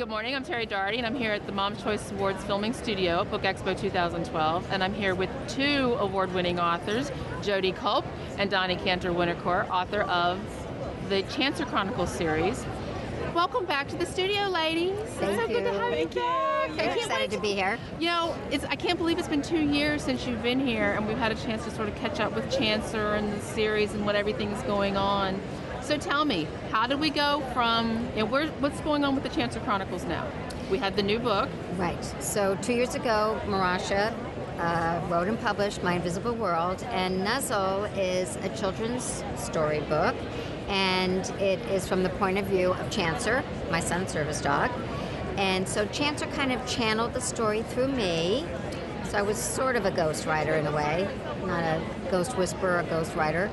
Good morning, I'm Terry Doherty, and I'm here at the Mom's Choice Awards Filming Studio at Book Expo 2012, and I'm here with two award-winning authors, Jodee Kulp and Donnie Kanter Winokur, author of the Chancer Chronicles series. Welcome back to the studio, ladies. Thank so you. good to have you back. I'm excited to be here. You know, I can't believe it's been 2 years since you've been here, and we've had a chance to sort of catch up with Chancer and the series and what everything's going on. So tell me, how did we go from, what's going on with the Chancer Chronicles now? We had the new book. Right. So 2 years ago, Marasha wrote and published My Invisible World, and Nuzzle is a children's storybook, and it is from the point of view of Chancer, my son's service dog. And so Chancer kind of channeled the story through me. So I was sort of a ghost writer in a way, not a ghost whisperer, a ghost writer.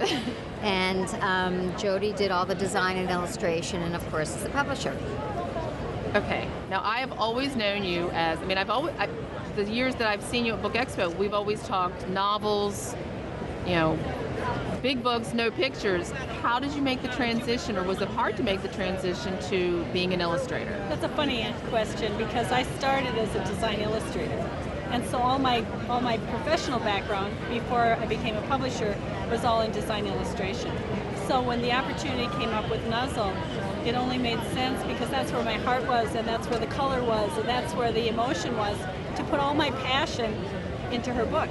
And Jodee did all the design and illustration, and of course, is the publisher. Okay. Now, I have always known you as, the years that I've seen you at Book Expo, we've always talked novels, big books, no pictures. How did you make the transition, or was it hard to make the transition to being an illustrator? That's a funny question, because I started as a design illustrator. And so all my professional background before I became a publisher was all in design illustration. So when the opportunity came up with Nuzzle, it only made sense because that's where my heart was, and that's where the color was, and that's where the emotion was, to put all my passion into her book.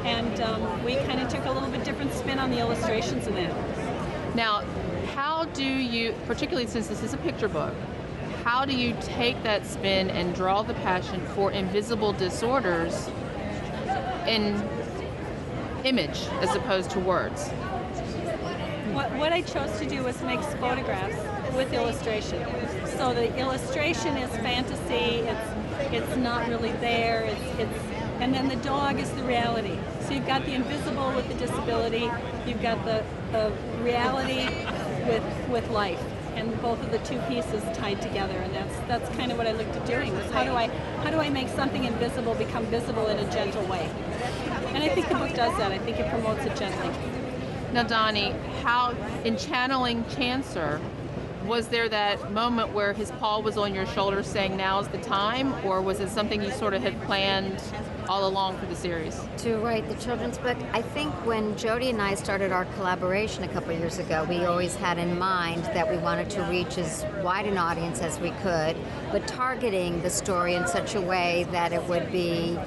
And we kind of took a little bit different spin on the illustrations in that. Now, how do you, particularly since this is a picture book, how do you take that spin and draw the passion for invisible disorders in image as opposed to words? What I chose to do was mix photographs with illustration. So the illustration is fantasy, it's not really there, and then the dog is the reality. So you've got the invisible with the disability, you've got the reality with life. And both of the two pieces tied together, and that's kind of what I looked at doing, was how do I make something invisible become visible in a gentle way? And I think the book does that. I think it promotes it gently. Now, Donnie, how, in channeling Chancer, was there that moment where his paw was on your shoulder saying now's the time, or was it something you sort of had planned all along for the series? To write the children's book, I think when Jodee and I started our collaboration a couple of years ago, we always had in mind that we wanted to reach as wide an audience as we could, but targeting the story in such a way that it would be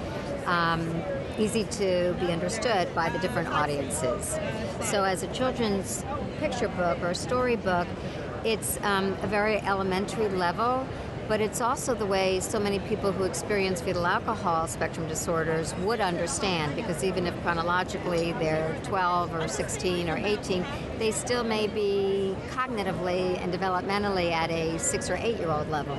easy to be understood by the different audiences. So as a children's picture book or storybook, it's a very elementary level, but it's also the way so many people who experience fetal alcohol spectrum disorders would understand, because even if chronologically they're 12 or 16 or 18, they still may be cognitively and developmentally at a 6 or 8-year-old level.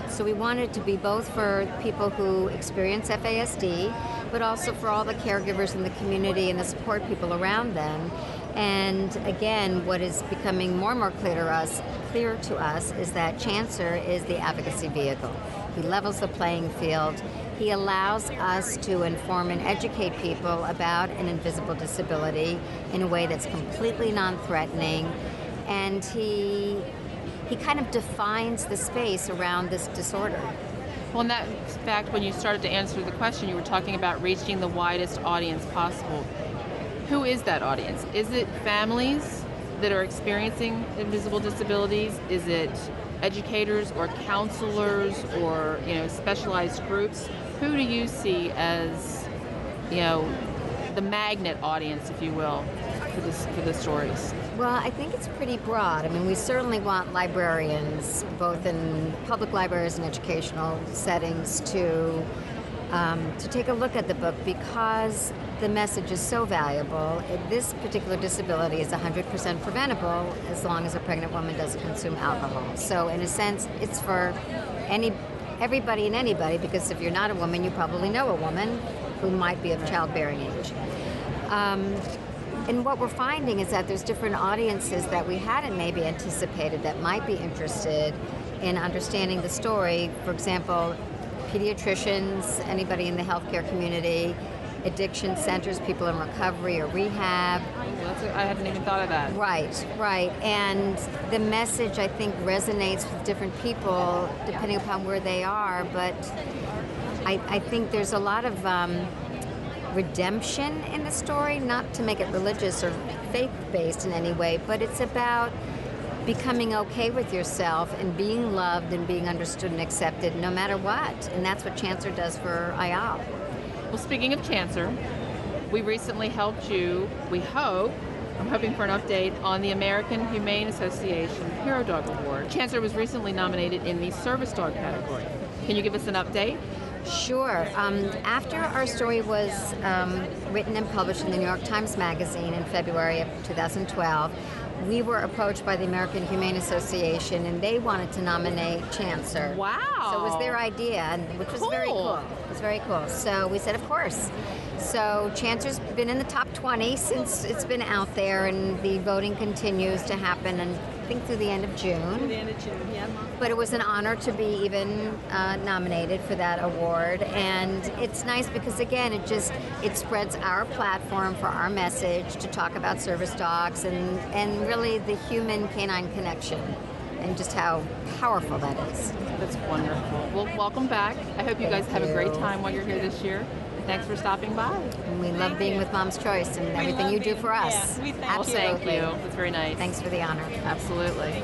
So we wanted to be both for people who experience FASD, but also for all the caregivers in the community and the support people around them. And again, what is becoming more and more clear to us is that Chancer is the advocacy vehicle. He levels the playing field. He allows us to inform and educate people about an invisible disability in a way that's completely non-threatening. And he kind of defines the space around this disorder. Well, in that fact, when you started to answer the question, you were talking about reaching the widest audience possible. Who is that audience? Is it families that are experiencing invisible disabilities? Is it educators or counselors or specialized groups? Who do you see as the magnet audience, if you will, for the stories? Well, I think it's pretty broad. I mean, we certainly want librarians, both in public libraries and educational settings, to take a look at the book, because the message is so valuable. This particular disability is 100% preventable as long as a pregnant woman doesn't consume alcohol. So in a sense, it's for everybody and anybody, because if you're not a woman, you probably know a woman who might be of childbearing age. And what we're finding is that there's different audiences that we hadn't maybe anticipated that might be interested in understanding the story. For example, pediatricians, anybody in the healthcare community, addiction centers, people in recovery or rehab. I hadn't even thought of that. Right. And the message, I think, resonates with different people depending upon where they are. But I think there's a lot of redemption in the story, not to make it religious or faith-based in any way, but it's about becoming okay with yourself and being loved and being understood and accepted no matter what. And that's what Chancer does for Ayal. Well, speaking of Chancer, we recently helped you, I'm hoping for an update on the American Humane Association Hero Dog Award. Chancer was recently nominated in the service dog category. Can you give us an update? Sure. After our story was written and published in the New York Times Magazine in February of 2012, we were approached by the American Humane Association, and they wanted to nominate Chancer. Wow. So it was their idea, which was very cool. It was very cool. So we said, of course. So Chancer's been in the top 20 since it's been out there, and the voting continues to happen, and I think through the end of June. Through the end of June, yeah. But it was an honor to be even nominated for that award, and it's nice because again, it spreads our platform for our message to talk about service dogs and really the human canine connection, and just how powerful that is. That's wonderful. Well, welcome back. I hope you guys have a great time while you're here this year. Thanks for stopping by. And we love being with Mom's Choice and everything you do for us. Yeah, we thank Well, Absolutely. thank you. It's very nice. Thanks for the honor. Absolutely.